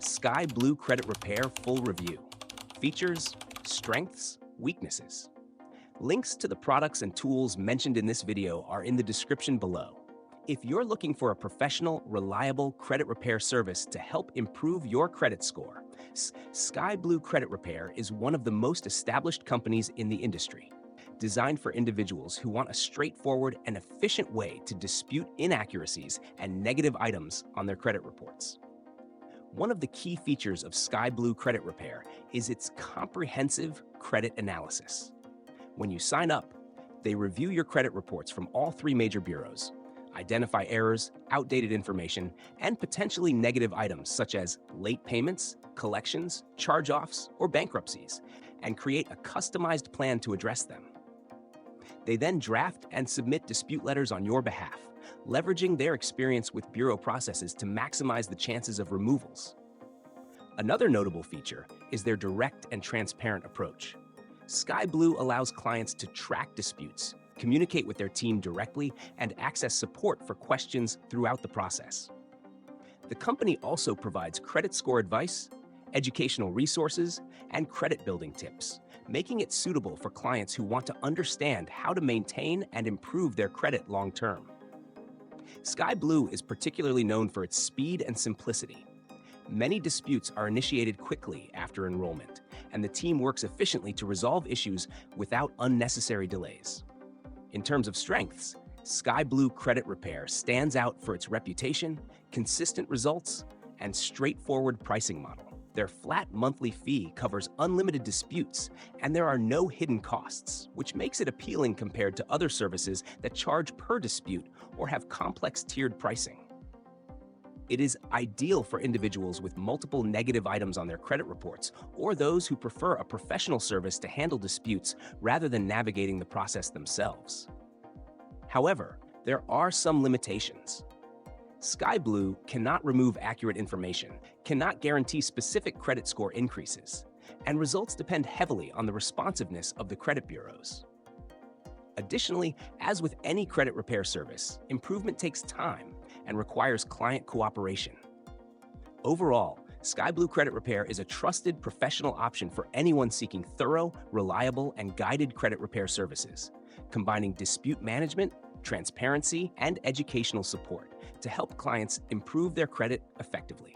Sky Blue Credit Repair Full Review. Features, strengths, weaknesses. Links to the products and tools mentioned in this video are in the description below. If you're looking for a professional, reliable credit repair service to help improve your credit score, Sky Blue Credit Repair is one of the most established companies in the industry. Designed for individuals who want a straightforward and efficient way to dispute inaccuracies and negative items on their credit reports. One of the key features of Sky Blue Credit Repair is its comprehensive credit analysis. When you sign up, they review your credit reports from all three major bureaus, identify errors, outdated information, and potentially negative items such as late payments, collections, charge-offs, or bankruptcies, and create a customized plan to address them. They then draft and submit dispute letters on your behalf, leveraging their experience with bureau processes to maximize the chances of removals. Another notable feature is their direct and transparent approach. Sky Blue allows clients to track disputes, communicate with their team directly, and access support for questions throughout the process. The company also provides credit score advice, educational resources, and credit building tips, making it suitable for clients who want to understand how to maintain and improve their credit long term. Sky Blue is particularly known for its speed and simplicity. Many disputes are initiated quickly after enrollment, and the team works efficiently to resolve issues without unnecessary delays. In terms of strengths, Sky Blue Credit Repair stands out for its reputation, consistent results, and straightforward pricing model. Their flat monthly fee covers unlimited disputes, and there are no hidden costs, which makes it appealing compared to other services that charge per dispute or have complex tiered pricing. It is ideal for individuals with multiple negative items on their credit reports or those who prefer a professional service to handle disputes rather than navigating the process themselves. However, there are some limitations. Sky Blue cannot remove accurate information, cannot guarantee specific credit score increases, and results depend heavily on the responsiveness of the credit bureaus. Additionally, as with any credit repair service, improvement takes time and requires client cooperation. Overall, Sky Blue Credit Repair is a trusted professional option for anyone seeking thorough, reliable, and guided credit repair services, combining dispute management, transparency, and educational support to help clients improve their credit effectively.